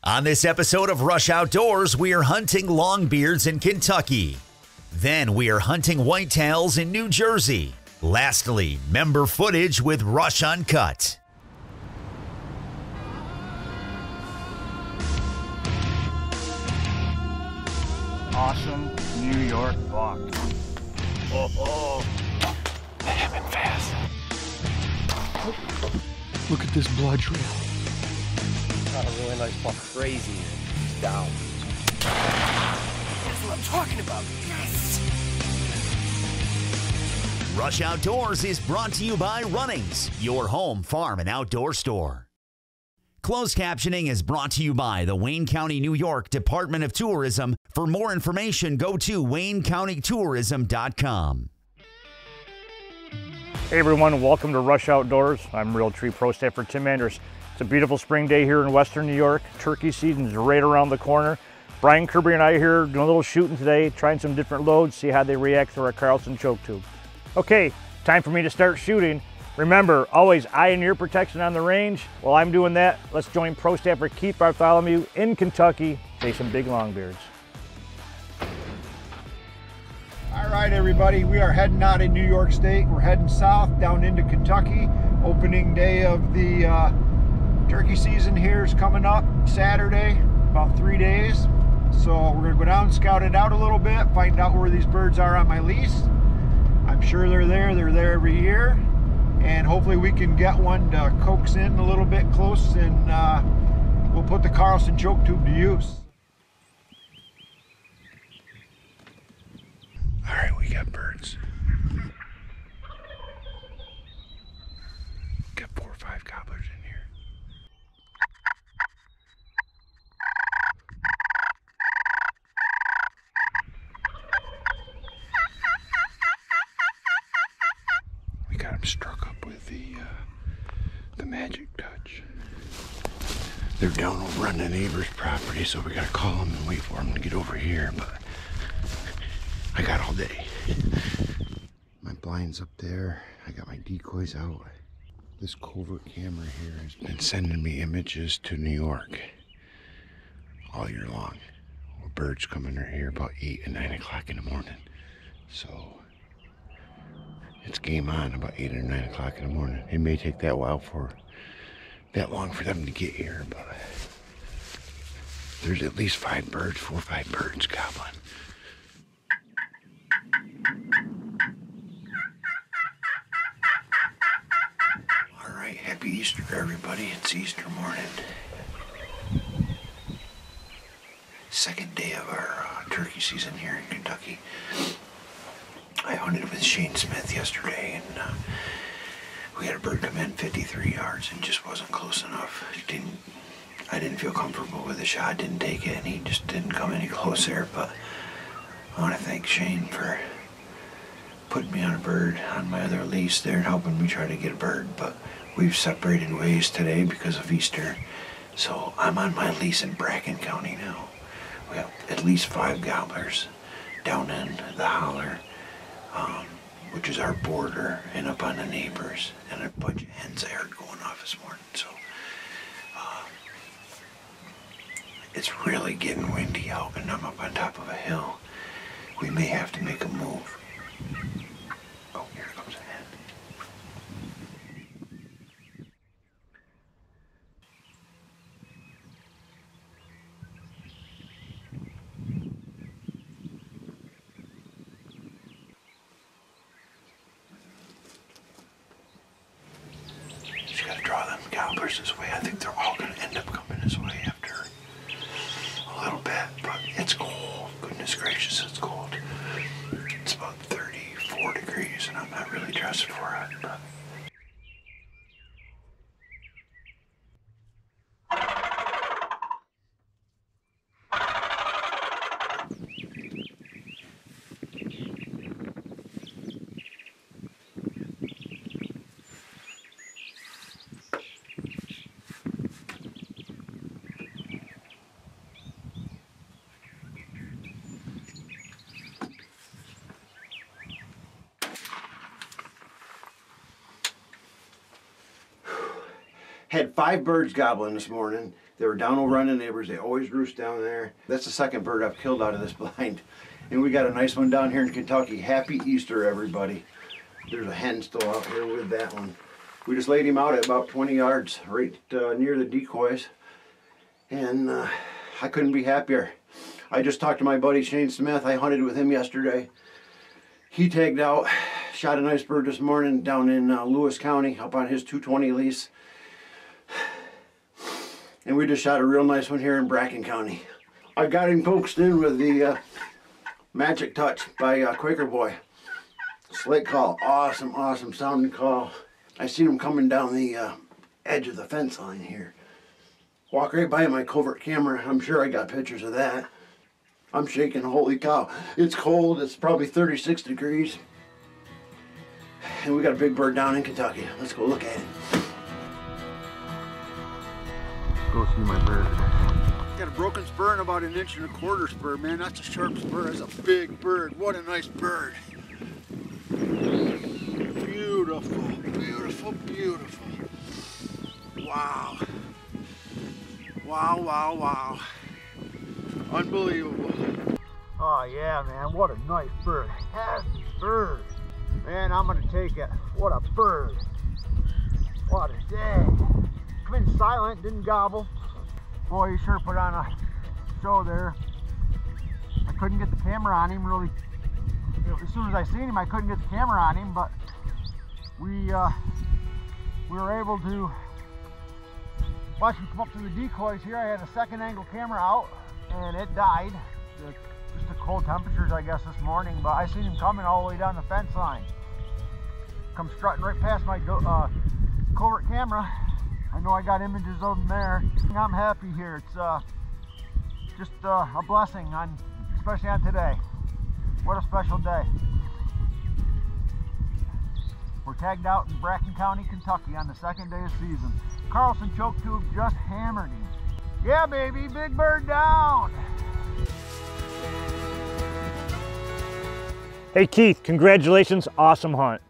On this episode of Rush Outdoors, we are hunting longbeards in Kentucky. Then we are hunting whitetails in New Jersey. Lastly, member footage with Rush Uncut. Awesome New York buck. Oh. That happened fast. Look at this blood trail. Got a really nice buck. Crazy. He's down. That's what I'm talking about. Yes! Rush Outdoors is brought to you by Runnings, your home, farm, and outdoor store. Closed captioning is brought to you by the Wayne County, New York Department of Tourism. For more information, go to waynecountytourism.com. Hey everyone, welcome to Rush Outdoors. I'm Real Tree Pro Staffer Tim Anders. It's a beautiful spring day here in Western New York. Turkey season is right around the corner. Brian Kirby and I are here doing a little shooting today, trying some different loads, see how they react to our Carlson choke tube. Okay, time for me to start shooting. Remember, always eye and ear protection on the range. While I'm doing that, let's join Pro Staffer Keith Bartholomew in Kentucky, chase some big longbeards. All right, everybody, we are heading out in New York State. We're heading south down into Kentucky. Opening day of the turkey season here is coming up Saturday, about 3 days. So we're gonna go down, scout it out a little bit, find out where these birds are on my lease. I'm sure they're there every year. And hopefully we can get one to coax in a little bit close, and we'll put the Carlson choke tube to use. All right, we got birds. Got 4 or 5 gobblers in here. We got them struck up with the magic touch. They're down over on the neighbor's property, so we gotta call them and wait for them to get over here, but I got all day. My blind's up there. I got my decoys out. This Covert camera here has been sending me images to New York all year long. Birds coming right here about 8 and 9 o'clock in the morning. So it's game on about 8 or 9 o'clock in the morning. It may take that long for them to get here, but there's at least 4 or 5 birds gobbling. All right, happy Easter, everybody. It's Easter morning. Second day of our turkey season here in Kentucky. I hunted with Shane Smith yesterday, and we had a bird come in 53 yards and just wasn't close enough. I didn't feel comfortable with the shot, didn't take it, and he just didn't come any closer. But I want to thank Shane for putting me on a bird on my other lease there and helping me try to get a bird. But we've separated ways today because of Easter, so I'm on my lease in Bracken County now. We have at least 5 gobblers down in the holler, which is our border, and up on the neighbors, and a bunch of hens I heard going off this morning. So it's really getting windy out, and I'm up on top of a hill. We may have to make a move. Oh, here comes a hen. Just gotta draw them gobblers this way. I think they're all gonna end up coming this way after a little bit, but it's cold. Goodness gracious, it's cold. It's about 34 degrees, and I'm not really dressed for it, but had 5 birds gobbling this morning. They were down over on the neighbors. They always roost down there. That's the second bird I've killed out of this blind. And we got a nice one down here in Kentucky. Happy Easter, everybody. There's a hen still out here with that one. We just laid him out at about 20 yards, right near the decoys. And I couldn't be happier. I just talked to my buddy Shane Smith. I hunted with him yesterday. He tagged out, shot a nice bird this morning down in Lewis County, up on his 220 lease. And we just shot a real nice one here in Bracken County. I got him coaxed in with the Magic Touch by Quaker Boy. Slate call, awesome, awesome sounding call. I seen him coming down the edge of the fence line here. Walk right by my covert camera. I'm sure I got pictures of that. I'm shaking, holy cow. It's cold, it's probably 36 degrees. And we got a big bird down in Kentucky. Let's go look at it. Go see my bird. Got a broken spur and about 1.25 inch spur, man. That's a sharp spur. That's a big bird. What a nice bird. Beautiful, beautiful, beautiful. Wow. Wow, wow, wow. Unbelievable. Oh yeah, man, what a nice bird. Happy bird. Man, I'm gonna take it. What a bird. What a day. Come in silent, didn't gobble. Boy, he sure put on a show there. I couldn't get the camera on him really. As soon as I seen him, I couldn't get the camera on him, but we were able to watch him come up through the decoys here. I had a second angle camera out and it died. Just the cold temperatures, I guess, this morning, but I seen him coming all the way down the fence line. Come strutting right past my covert camera. I know I got images of him there. I'm happy here. It's just a blessing, especially on today. What a special day. We're tagged out in Bracken County, Kentucky on the second day of season. Carlson choke tube just hammered him. Yeah, baby, big bird down. Hey Keith, congratulations, awesome hunt.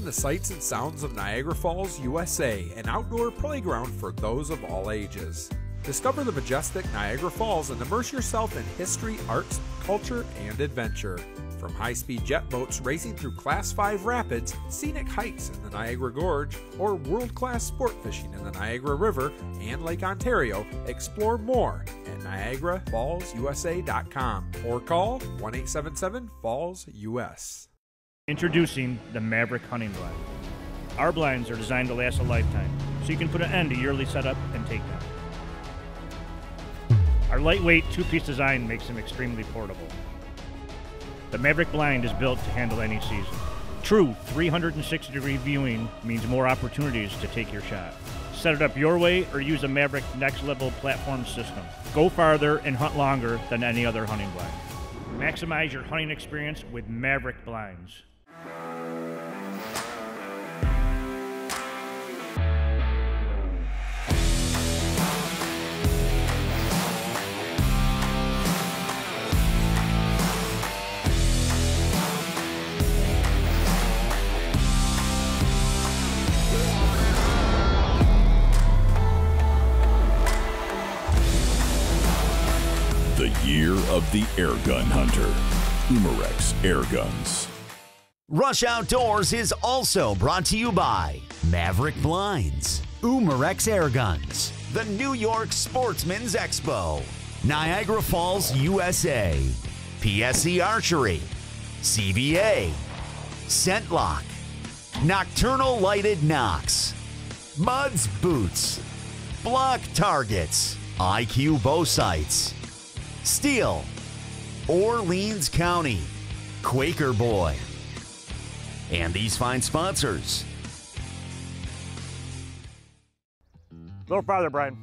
The sights and sounds of Niagara Falls, USA, an outdoor playground for those of all ages. Discover the majestic Niagara Falls and immerse yourself in history, arts, culture, and adventure. From high-speed jet boats racing through Class 5 rapids, scenic hikes in the Niagara Gorge, or world-class sport fishing in the Niagara River and Lake Ontario, explore more at NiagaraFallsUSA.com or call 1-877-FALLS-US. Introducing the Maverick hunting blind. Our blinds are designed to last a lifetime, so you can put an end to yearly setup and take them. Our lightweight two-piece design makes them extremely portable. The Maverick blind is built to handle any season. True 360-degree viewing means more opportunities to take your shot. Set it up your way or use a Maverick next-level platform system. Go farther and hunt longer than any other hunting blind. Maximize your hunting experience with Maverick blinds. The year of the air gun hunter. Umarex Air Guns. Rush Outdoors is also brought to you by Maverick Blinds, Umarex Air Guns, the New York Sportsman's Expo, Niagara Falls, USA, PSE Archery, CBA, Scentlock, Nocturnal Lighted Knox, Muds Boots, Block Targets, IQ Bow Sights, Steel, Orleans County, Quaker Boy, and these fine sponsors. little farther, Brian.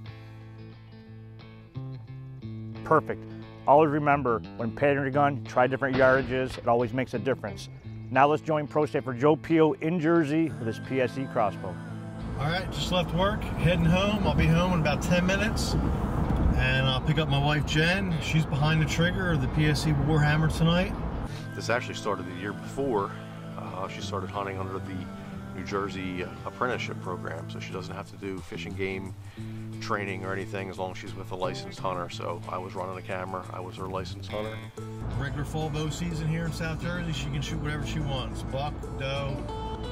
Perfect. Always remember, when patterning your gun, try different yardages. It always makes a difference. Now let's join Pro Staffer Joe Pio in Jersey with his PSE crossbow. All right, just left work, heading home. I'll be home in about 10 minutes. And I'll pick up my wife, Jen. She's behind the trigger of the PSE Warhammer tonight. This actually started the year before. She started hunting under the New Jersey apprenticeship program, so she doesn't have to do fish and game training or anything as long as she's with a licensed hunter. So I was running the camera, I was her licensed hunter. Regular fall bow season here in South Jersey, she can shoot whatever she wants. Buck, doe,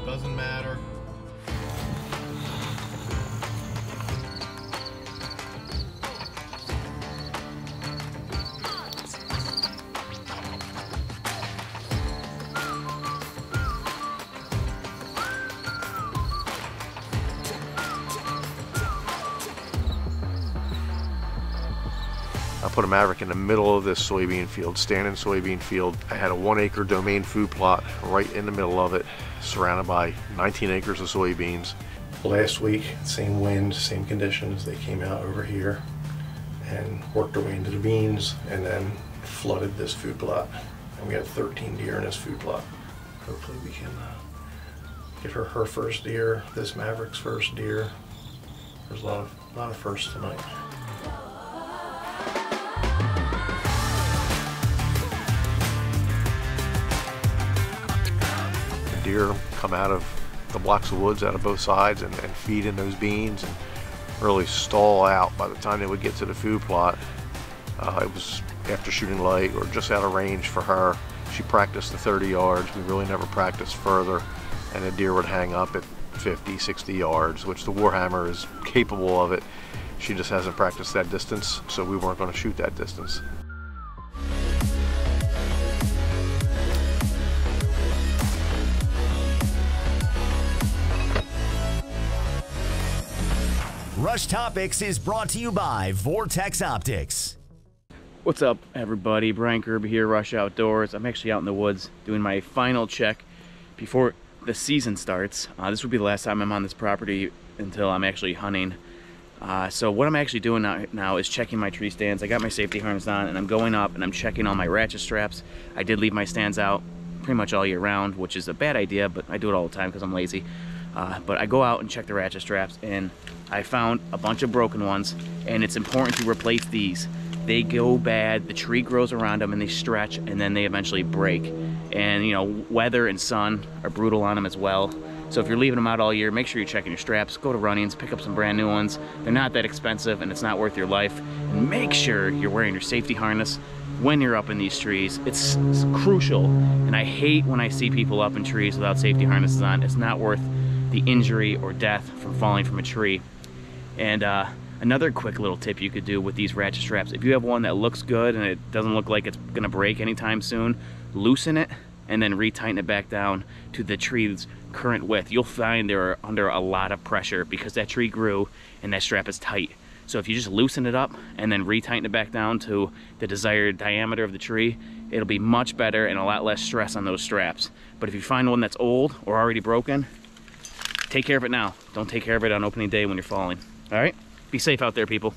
doesn't matter. I put a Maverick in the middle of this soybean field, standing soybean field. I had a 1 acre domain food plot right in the middle of it, surrounded by 19 acres of soybeans. Last week, same wind, same conditions, they came out over here and worked their way into the beans and then flooded this food plot. And we had 13 deer in this food plot. Hopefully we can get her first deer, this Maverick's first deer. There's a lot of firsts tonight. Deer come out of the blocks of woods out of both sides and feed in those beans and really stall out by the time they would get to the food plot. It was after shooting light or just out of range for her. She practiced the 30 yards. We really never practiced further, and the deer would hang up at 50, 60 yards, which the Warhammer is capable of it. She just hasn't practiced that distance, so we weren't going to shoot that distance. Rush Topics is brought to you by Vortex Optics. What's up, everybody? Brian Kirby here, Rush Outdoors. I'm actually out in the woods doing my final check before the season starts. This will be the last time I'm on this property until I'm actually hunting. So what I'm actually doing now is checking my tree stands. I got my safety harness on and I'm going up and I'm checking all my ratchet straps. I did leave my stands out pretty much all year round, which is a bad idea, but I do it all the time because I'm lazy. But I go out and check the ratchet straps and I found a bunch of broken ones, and it's important to replace these. They go bad, the tree grows around them and they stretch and then they eventually break. And you know, weather and sun are brutal on them as well. So if you're leaving them out all year, make sure you're checking your straps. Go to Runnings, pick up some brand new ones. They're not that expensive and it's not worth your life. And make sure you're wearing your safety harness when you're up in these trees. It's crucial. And I hate when I see people up in trees without safety harnesses on. It's not worth the injury or death from falling from a tree. And another quick little tip you could do with these ratchet straps, if you have one that looks good and it doesn't look like it's gonna break anytime soon, loosen it and then retighten it back down to the tree's current width. You'll find they're under a lot of pressure because that tree grew and that strap is tight. So if you just loosen it up and then retighten it back down to the desired diameter of the tree, it'll be much better and a lot less stress on those straps. But if you find one that's old or already broken, take care of it now. Don't take care of it on opening day when you're falling. All right? Be safe out there, people.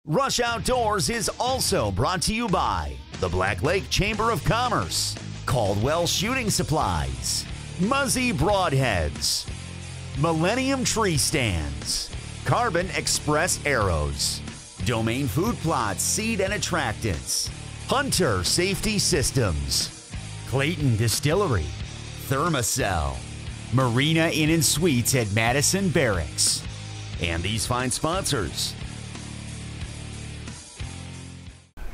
Rush Outdoors is also brought to you by the Black Lake Chamber of Commerce, Caldwell Shooting Supplies, Muzzy Broadheads, Millennium Tree Stands, Carbon Express Arrows, Domain Food Plots Seed and Attractants, Hunter Safety Systems, Clayton Distillery, Thermacell, Marina Inn & Suites at Madison Barracks, and these fine sponsors.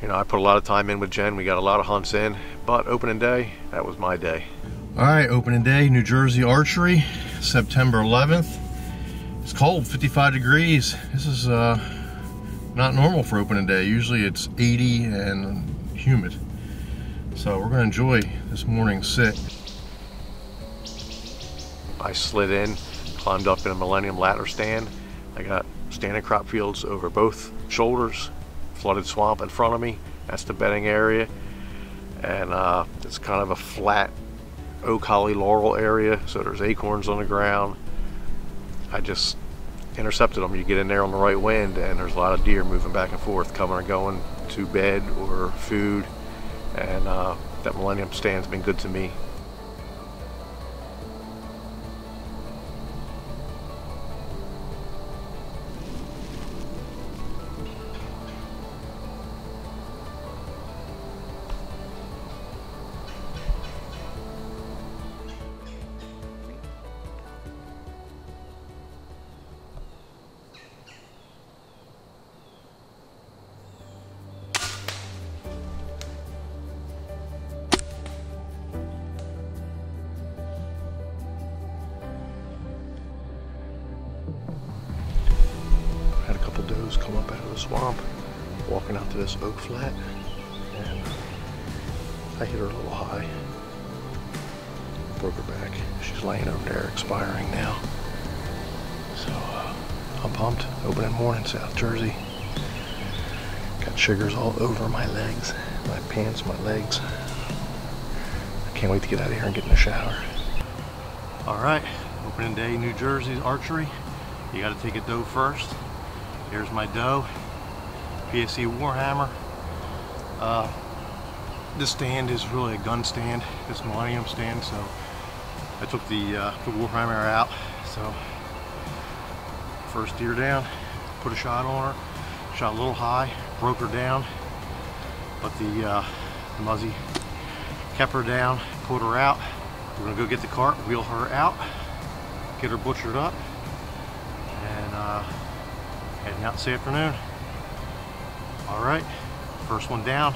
You know, I put a lot of time in with Jen. We got a lot of hunts in, but opening day, that was my day. All right, opening day, New Jersey Archery, September 11th. It's cold, 55 degrees. This is not normal for opening day. Usually it's 80 and humid. So we're gonna enjoy this morning's sit. I slid in, climbed up in a Millennium ladder stand. I got standing crop fields over both shoulders, flooded swamp in front of me. That's the bedding area. And it's kind of a flat oak holly laurel area, so there's acorns on the ground. I just intercepted them. You get in there on the right wind and there's a lot of deer moving back and forth, coming and going to bed or food. And that Millennium stand's been good to me. Had a couple does come up out of the swamp, walking out to this oak flat, and I hit her a little high, broke her back. She's laying over there expiring now. So I'm pumped. Opening morning, South Jersey. Got sugars all over my legs, my pants, my legs. I can't wait to get out of here and get in the shower. All right, opening day, New Jersey Archery. You got to take a doe first. Here's my doe, PSE Warhammer. This stand is really a gun stand, this Millennium stand, so I took the Warhammer out. So first deer down, put a shot on her, shot a little high, broke her down, but the Muzzy kept her down, pulled her out. We're gonna go get the cart, wheel her out, get her butchered up, and heading out this afternoon. All right, first one down,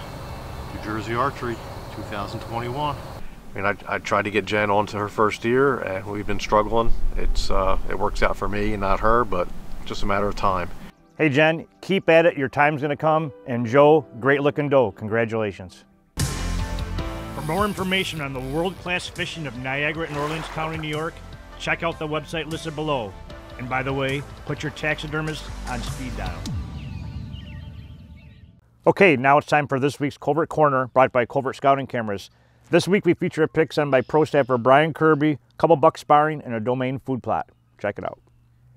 New Jersey Archery 2021. I mean, I tried to get Jen onto her first deer, and we've been struggling. It works out for me and not her, but just a matter of time. Hey Jen, keep at it, your time's gonna come. And Joe, great looking doe, congratulations. For more information on the world-class fishing of Niagara and Orleans County, New York, check out the website listed below. And by the way, put your taxidermist on speed dial. Okay, now it's time for this week's Covert Corner, brought by Covert Scouting Cameras. This week we feature a pick sent by pro staffer Brian Kirby, a couple bucks sparring, and a domain food plot. Check it out.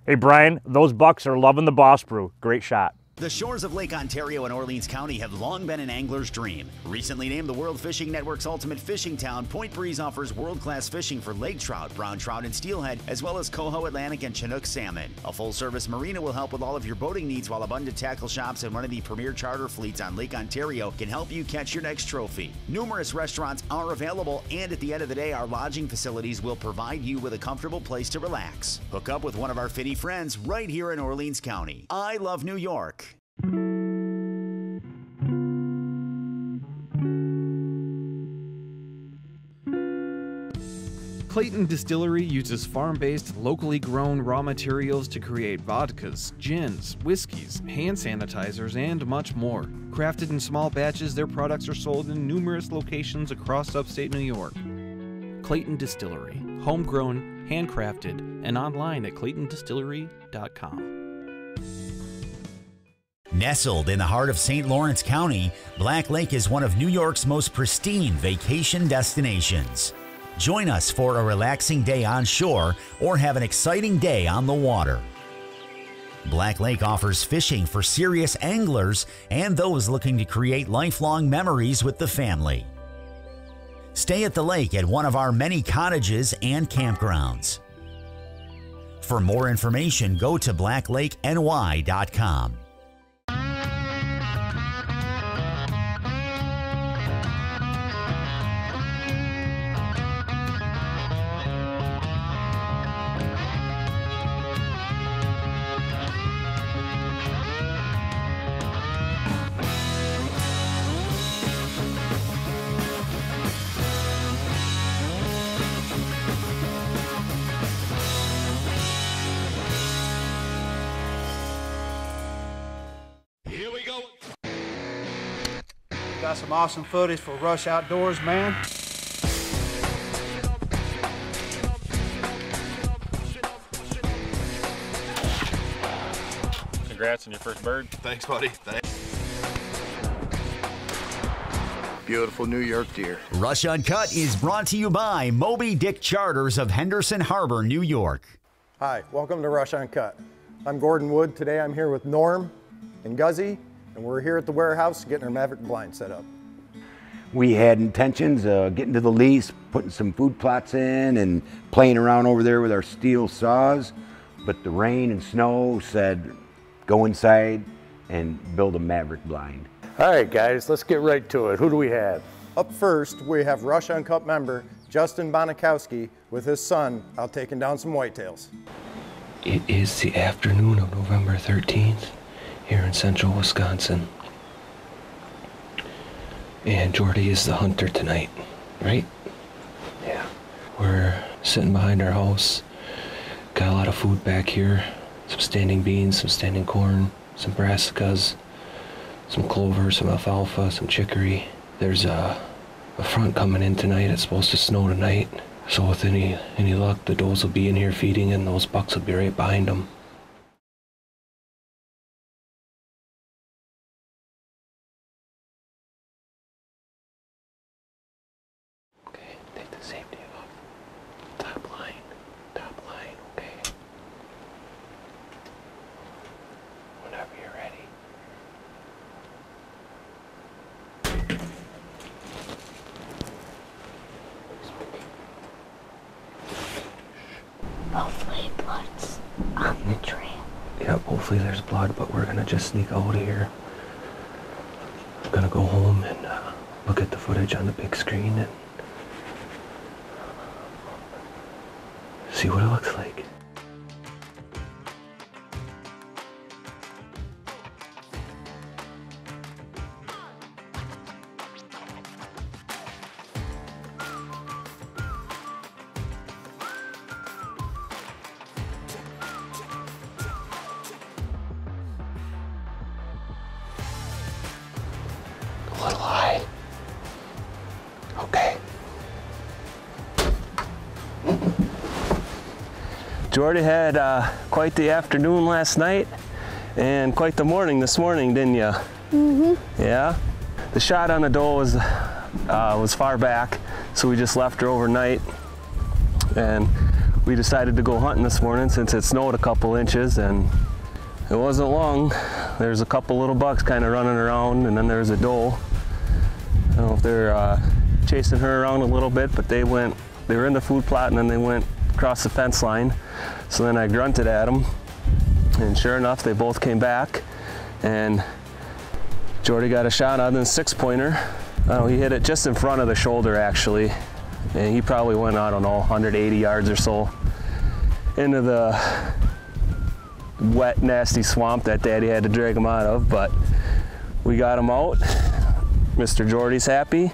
Hey Brian, those bucks are loving the Boss Brew. Great shot. The shores of Lake Ontario and Orleans County have long been an angler's dream. Recently named the World Fishing Network's ultimate fishing town, Point Breeze offers world-class fishing for lake trout, brown trout, and steelhead, as well as coho, Atlantic, and Chinook salmon. A full-service marina will help with all of your boating needs, while abundant tackle shops and one of the premier charter fleets on Lake Ontario can help you catch your next trophy. Numerous restaurants are available, and at the end of the day, our lodging facilities will provide you with a comfortable place to relax. Hook up with one of our finny friends right here in Orleans County. I love New York. Clayton Distillery uses farm-based, locally grown raw materials to create vodkas, gins, whiskeys, hand sanitizers, and much more. Crafted in small batches, their products are sold in numerous locations across upstate New York. Clayton Distillery, homegrown, handcrafted, and online at claytondistillery.com. Nestled in the heart of St. Lawrence County, Black Lake is one of New York's most pristine vacation destinations. Join us for a relaxing day on shore or have an exciting day on the water. Black Lake offers fishing for serious anglers and those looking to create lifelong memories with the family. Stay at the lake at one of our many cottages and campgrounds. For more information, go to blacklakeny.com. Got some awesome footage for Rush Outdoors, man. Congrats on your first bird. Thanks, buddy. Thanks. Beautiful New York deer. Rush Uncut is brought to you by Moby Dick Charters of Henderson Harbor, New York. Hi, welcome to Rush Uncut. I'm Gordon Wood. Today I'm here with Norm and Guzzy, and we're here at the warehouse getting our Maverick blind set up. We had intentions of getting to the lease, putting some food plots in and playing around over there with our steel saws, but the rain and snow said go inside and build a Maverick blind. All right, guys, let's get right to it. Who do we have? Up first, we have Rush Uncut member Justin Bonikowski with his son out taking down some whitetails. It is the afternoon of November 13th here in central Wisconsin. And Jordy is the hunter tonight, right? Yeah. We're sitting behind our house. Got a lot of food back here. Some standing beans, some standing corn, some brassicas, some clover, some alfalfa, some chicory. There's a front coming in tonight. It's supposed to snow tonight. So with any luck, the does will be in here feeding and those bucks will be right behind them. Hopefully blood's on the trail. Yep, hopefully there's blood, but we're gonna just sneak out of here. I'm gonna go home and look at the footage on the big screen and see what it looks like. A little high. Okay. Jordy had quite the afternoon last night and quite the morning this morning, didn't you? Mm-hmm. Yeah. The shot on the doe was far back, so we just left her overnight, and we decided to go hunting this morning since it snowed a couple inches, and it wasn't long. There's a couple little bucks kind of running around, and then there's a doe. I don't know if they're chasing her around a little bit, but they were in the food plot and then they went across the fence line. So then I grunted at them, and sure enough, they both came back, and Jordy got a shot on the 6-pointer. He hit it just in front of the shoulder actually, and he probably went, I don't know, 180 yards or so into the wet, nasty swamp that Daddy had to drag him out of, but we got him out. Mr. Jordy's happy,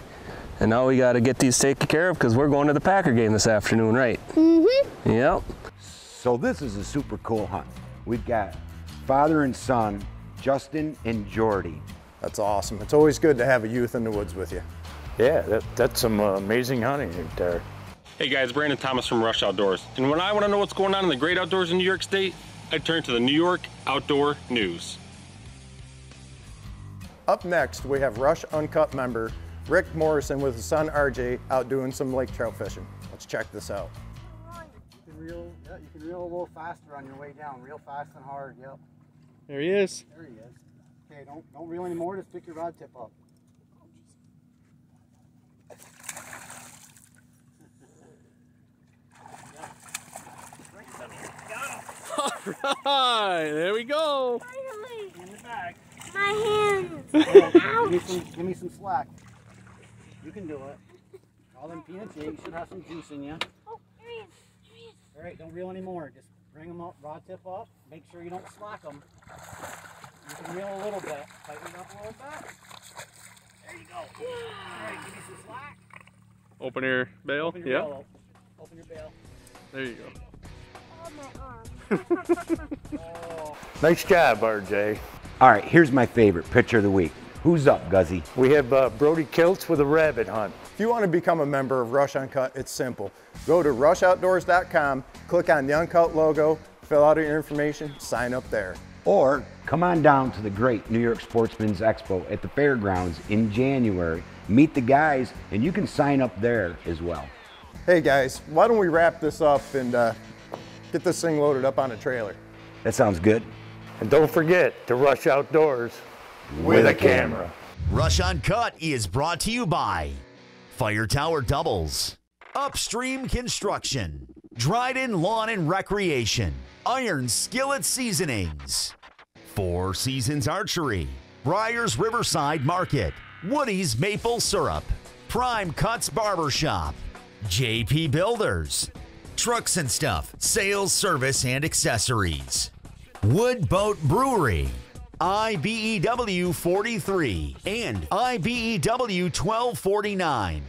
and now we got to get these taken care of because we're going to the Packer game this afternoon, right? Mm-hmm. Yep. So this is a super cool hunt. We've got father and son, Justin and Jordy. That's awesome. It's always good to have a youth in the woods with you. Yeah, that's some amazing hunting right there. Hey guys, Brandon Thomas from Rush Outdoors. And when I want to know what's going on in the great outdoors in New York State, I turn to the New York Outdoor News. Up next, we have Rush Uncut member Rick Morrison with his son RJ out doing some lake trout fishing. Let's check this out. You can reel a little faster on your way down, real fast and hard, yep. There he is. There he is. Okay, don't reel anymore. Just pick your rod tip up. Alright, there we go. Finally. In the bag. My hands. Give me some slack. You can do it. All them peanuts, yeah, you should have some juice in you. Oh, there he is. There he is. All right, don't reel anymore. Just bring them up, rod tip up. Make sure you don't slack them. You can reel a little bit. Tighten it up a little bit. There you go. All right, give me some slack. Open your bail. Open your Yeah. bail. Open your bail. There you go. Oh, my arm. Oh. Nice job, RJ. All right, here's my favorite picture of the week. Who's up, Guzzy? We have Brody Kiltz with a rabbit hunt. If you want to become a member of Rush Uncut, it's simple. Go to rushoutdoors.com, click on the Uncut logo, fill out your information, sign up there. Or come on down to the great New York Sportsman's Expo at the fairgrounds in January. Meet the guys, and you can sign up there as well. Hey guys, why don't we wrap this up and get this thing loaded up on a trailer? That sounds good. And don't forget to rush outdoors with a camera. Rush Uncut is brought to you by Fire Tower Doubles, Upstream Construction, Dryden Lawn and Recreation, Iron Skillet Seasonings, Four Seasons Archery, Briar's Riverside Market, Woody's Maple Syrup, Prime Cuts Barbershop, JP Builders, Trucks and Stuff, Sales, Service, and Accessories, Wood Boat Brewery, IBEW 43, and IBEW 1249.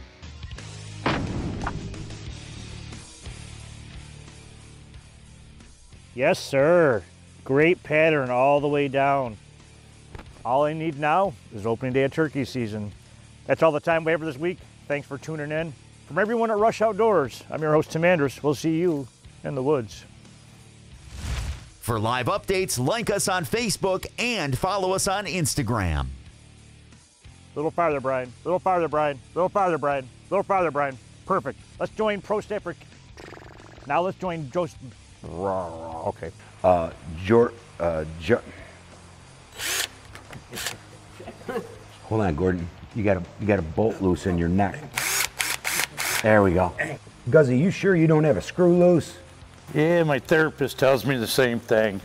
Yes, sir. Great pattern all the way down. All I need now is opening day of turkey season. That's all the time we have for this week. Thanks for tuning in. From everyone at Rush Outdoors, I'm your host, Tim Andrus. We'll see you in the woods. For live updates, like us on Facebook and follow us on Instagram. Little farther, Brian. Little farther, Brian. Little farther, Brian. Little farther, Brian. Perfect. Let's join Pro Step. Now let's join Joe. Okay. Hold on, Gordon. You got a bolt loose in your neck. There we go. Guzzy, you sure you don't have a screw loose? Yeah, my therapist tells me the same thing.